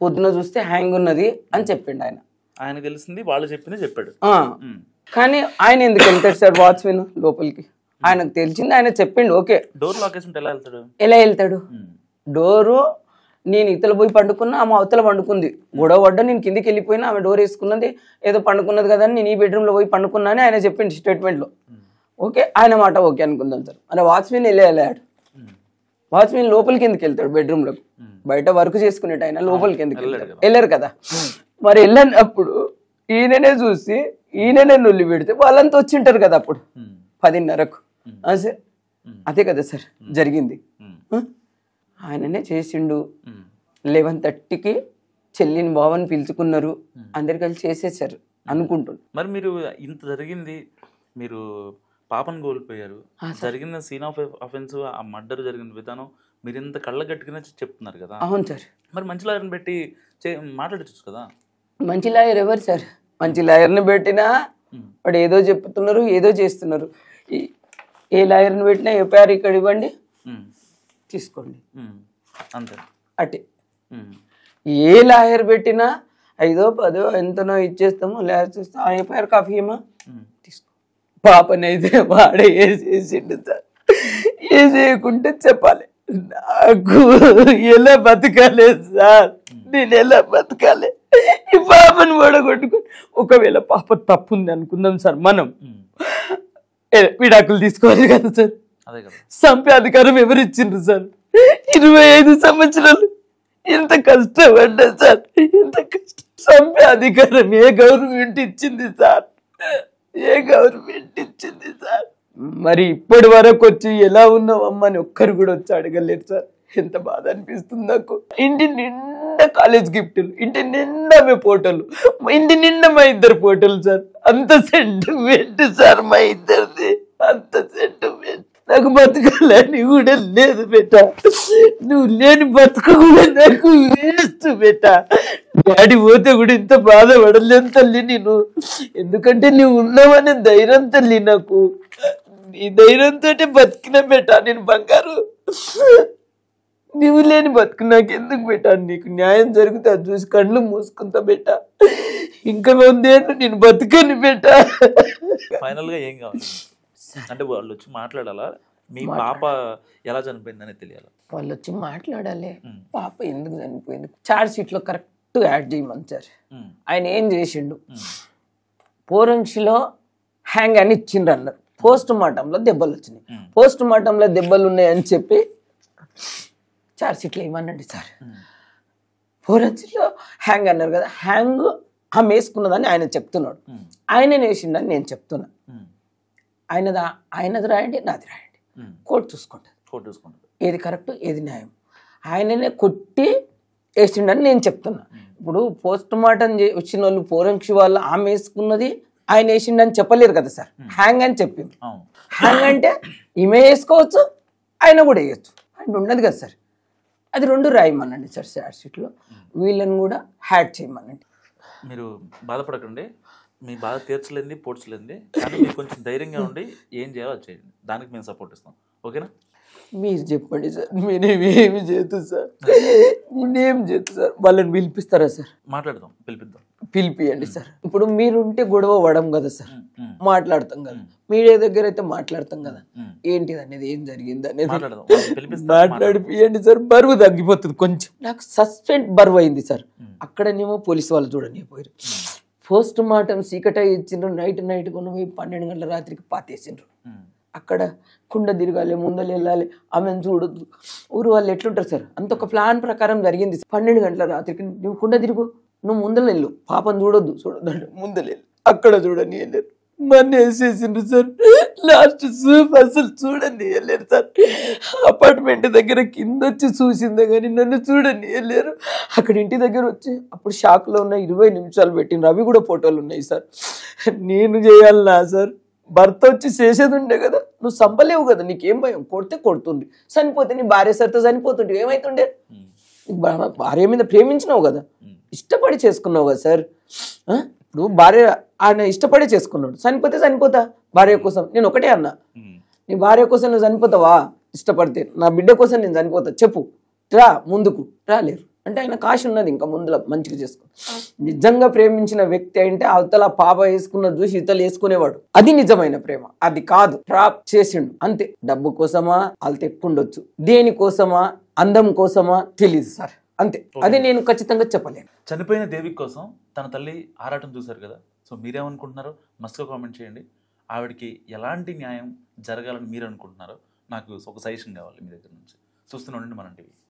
పొద్దున చూస్తే హ్యాంగ్ ఉన్నది అని చెప్పిండు ఆయన. ఆయన తెలిసింది వాళ్ళు చెప్పింది చెప్పాడు. కానీ ఆయన ఎందుకు వెళ్తాడు సార్ వాచ్మెన్ లోపలికి, ఆయనకు తెలిసింది ఆయన చెప్పిండు, ఓకే. డోర్ లాక్ వేసి ఎలా వెళ్తాడు, డోరు నేను ఇతల పోయి పండుకున్నా, ఆమె అవతల పండుకుంది, గొడవ పడ్డా, నేను కిందికి వెళ్ళిపోయినా, ఆమె డోర్ వేసుకున్నది, ఏదో పండుకున్నది కదా అని నేను ఈ బెడ్రూమ్లో పోయి పండుకున్నా అని ఆయన చెప్పిండు స్టేట్మెంట్లో. ఓకే, ఆయన మాట ఓకే అనుకుందాం సార్. అలా వాచ్మెన్ వెళ్ళాడు, వాచ్మెన్ లోపలికి ఎందుకు వెళ్తాడు బెడ్రూమ్లోకి, బయట వర్క్ చేసుకునేట ఆయన లోపలికి ఎందుకు వెళ్తాడు, వెళ్ళారు కదా. మరి వెళ్ళినప్పుడు ఈయననే చూసి ఈయననే నొల్లి పెడితే వాళ్ళంతా వచ్చింటారు కదా అప్పుడు 10:30కు. అదే కదా సార్ జరిగింది. ఆయననే చేసిండు. 11:30కి చెల్లిని బావని పిలుచుకున్నారు, అందరు కలిసి చేసేసారు అనుకుంటున్నారు. మరి మీరు ఇంత జరిగింది, మీరు పాపను కోల్పోయారు, జరిగిన సీన్ ఆఫ్ అఫెన్స్, ఆ మర్డర్ జరిగిన విధానం మీరు ఇంత కళ్ళ గట్టిగానే చెప్తున్నారు కదా. అవును సార్. మరి మంచి లాయర్ని పెట్టి మాట్లాడచ్చు కదా. మంచి లాయర్ ఎవరు సార్, మంచి లాయర్ని పెట్టినా వాడు ఏదో చెప్తున్నారు, ఏదో చేస్తున్నారు. ఏ లాయర్ని పెట్టినా ఎఫ్ఐఆర్ ఇక్కడ ఇవ్వండి, తీసుకోండి, అంతే. అటే ఏ లాయర్ పెట్టినా 5, 10 ఎంతనో ఇచ్చేస్తాము, లాయర్ చూస్తాం, ఎఫ్ఐఆర్ కాఫీ ఏమా తీసుకో. పాపనైతే వాడే వేసేసిండు సార్. వేసేయకుంటే చెప్పాలి, నాకు ఎలా బతకాలి సార్, నేను ఎలా బతకాలి, ఈ పాపను ఓడగొట్టుకుని. ఒకవేళ పాప తప్పుంది అనుకుందాం సార్, మనం విడాకులు తీసుకోవాలి కదా సార్. అదే కదా. చంపే అధికారం ఎవరు ఇచ్చిండ్రు సార్? 25 సంవత్సరాలు ఎంత కష్టపడ్డా సార్, ఎంత కష్టం. చంపే అధికారం ఏ గవర్నమెంట్ ఇచ్చింది సార్? ఏ గవర్నమెంట్ ఇచ్చింది సార్? మరి ఇప్పటి వరకు వచ్చి ఎలా ఉన్నావమ్మా అని ఒక్కరు కూడా వచ్చి అడగలేరు సార్. ఎంత బాధ అనిపిస్తుంది నాకు. ఇంటి నిండా కాలేజ్ గిఫ్ట్లు, ఇంటి నిండా మీ ఫోటోలు, ఇంటి నిండా మా ఇద్దరు ఫోటోలు సార్. అంత సెంటిమెంట్ సార్ మా ఇద్దరిది, అంత సెంటిమెంట్. నాకు బతకాలని కూడా లేదు బేటా, నువ్వు లేని బతుకు కూడా నాకు వేస్ట్ బేటా. డాడీ పోతే కూడా ఇంత బాధపడలేను తల్లి నేను, ఎందుకంటే నువ్వు ఉన్నావనే ధైర్యం తల్లి నాకు. నీ ధైర్యంతో బతికిన బేటా నేను బంగారు. నువ్వు లేని బతుకు నాకు ఎందుకు బేటా? నీకు న్యాయం జరిగితే అది చూసి కళ్ళు మూసుకుంటా బేటా. ఇంకా 100 ఏళ్ళు నేను బతుకని బేటా. ఫైనల్ గా ఏం కావాలి అంటే వాళ్ళు వచ్చి మాట్లాడాలా? మీ పాప ఎలా చనిపోయిందని తెలియాలి. వాళ్ళు వచ్చి మాట్లాడాలి. పాప ఎందుకు చనిపోయింది చార్జ్ షీట్ లో కరెక్ట్ యాడ్ చేయమని సార్. ఆయన ఏం చేసిండు, పోరంక్షిలో హ్యాంగ్ అని ఇచ్చిండ్రు అన్నారు. పోస్ట్ మార్టంలో దెబ్బలు వచ్చినాయి, పోస్ట్ మార్టంలో దెబ్బలు ఉన్నాయని చెప్పి చార్జ్ షీట్లో ఇవ్వనండి సార్. పోరంక్షిలో హ్యాంగ్ అన్నారు కదా, హ్యాంగ్ ఆమె వేసుకున్నదని ఆయన చెప్తున్నాడు. ఆయన వేసిండని నేను చెప్తున్నా. ఆయనది రాయండి, నాది రాయండి, కోర్టు చూసుకుంటుంది ఏది కరెక్ట్ ఏది న్యాయం. ఆయననే కొట్టి వేసిండని నేను చెప్తున్నా. ఇప్పుడు పోస్ట్ మార్టం వచ్చిన వాళ్ళు పోరంక్షి వాళ్ళు ఆమె వేసుకున్నది ఆయన వేసిండని చెప్పలేరు కదా సార్. హ్యాంగ్ అని చెప్పింది. హ్యాంగ్ అంటే ఈమె వేసుకోవచ్చు, ఆయన కూడా వేయచ్చు అంటే ఉండదు కదా సార్. అది 2 రాయమనండి సార్ చార్జ్ షీట్లో. వీళ్ళని కూడా హ్యాడ్ చేయమనండి. మీరు బాధపడకండి, మీ బాధ తీర్చలేంది పోడ్చలేంది, కానీ మీరు కొంచెం ధైర్యంగా ఉండి ఏం చేయాలో అది చేయండి. దానికి మేము సపోర్ట్ ఇస్తాం. ఓకేనా? మీరు చెప్పండి సార్, నేనేమి చేస్తాను సార్, నేనేం చేస్తాను సార్. వాళ్ళని పిలిపిస్తారా సార్? మాట్లాడదాం, పిలిపిద్దాం. పిలిపియండి సార్. ఇప్పుడు మీరుంటే గొడవ పడం కదా సార్, మాట్లాడతాం కదా. మీడియా దగ్గర అయితే మాట్లాడతాం కదా, ఏంటిది అనేది ఏం జరిగింది అనేది మాట్లాడిపియండి సార్. బరువు తగ్గిపోతుంది కొంచెం. నాకు సస్పెండ్ బరువు అయింది సార్. అక్కడనేమో పోలీసు వాళ్ళు చూడని పోయారు. పోస్ట్ మార్టం సీకట ఇచ్చిండ్రు, నైట్ కొను 12 గంటల రాత్రికి పాతేసిండ్రు. అక్కడ కుండ తిరగాలి, ముందలు వెళ్ళాలి, ఆమెను చూడొద్దు. ఊరు వాళ్ళు ఎట్లుంటారు సార్, అంత ఒక ప్లాన్ ప్రకారం జరిగింది. 12 గంటల రాత్రికి నువ్వు కుండ తిరుగు, నువ్వు ముందలు వెళ్ళు, పాపను చూడొద్దు అంటే ముందలు వెళ్ళు, అక్కడ చూడని వెళ్ళారు. మన వేసేసిండ్రు సార్. లాస్ట్ అసలు చూడండి వెళ్ళారు సార్. అపార్ట్మెంట్ దగ్గర కింద వచ్చి చూసిందే కానీ నన్ను చూడండి వెళ్ళారు. అక్కడ ఇంటి దగ్గర వచ్చి అప్పుడు షాక్లో ఉన్న 20 నిమిషాలు పెట్టిండ్రు, అవి కూడా ఫోటోలు ఉన్నాయి సార్. నేను చేయాలనా సార్? భర్త వచ్చి చేసేది ఉండే కదా, నువ్వు చంపలేవు కదా, నీకేం భయం? కొడితే కొడుతుండే, చనిపోతే నీ భార్య సరితో చనిపోతుండే, ఏమైతుండే? భార్య మీద ప్రేమించినావు కదా, ఇష్టపడి చేసుకున్నావు కదా సార్. ఇప్పుడు భార్య ఆయన ఇష్టపడి చేసుకున్నాడు, చనిపోతే చనిపోతా భార్య కోసం. నేను ఒకటే అన్నా, నీ భార్య కోసం నువ్వు చనిపోతావా? ఇష్టపడితే నా బిడ్డ కోసం నేను చనిపోతా, చెప్పు, రా ముందుకు. రాలేరు అంటే ఆయన కాశి ఉన్నది, ఇంకా ముందులో మంచిగా చేసుకో. నిజంగా ప్రేమించిన వ్యక్తి అంటే అవతల పాప వేసుకున్న చూసి ఇతలు వేసుకునేవాడు, అది నిజమైన ప్రేమ. అది కాదు, ట్రాప్ చేసిండు అంతే. డబ్బు కోసమా వాళ్ళతో ఎక్కువ ఉండొచ్చు, దేనికోసమా, అందం కోసమా తెలియదు సార్, అంతే. అది నేను ఖచ్చితంగా చెప్పలేను. చనిపోయిన దేవి కోసం తన తల్లి ఆరాటం చూశారు కదా, సో మీరేమనుకుంటున్నారో మస్ట్గా కామెంట్ చేయండి. ఆవిడకి ఎలాంటి న్యాయం జరగాలని మీరు అనుకుంటున్నారో నాకు ఒక సజెషన్ కావాలి మీ దగ్గర నుంచి. చూస్తూనే ఉండండి మన టీవీ.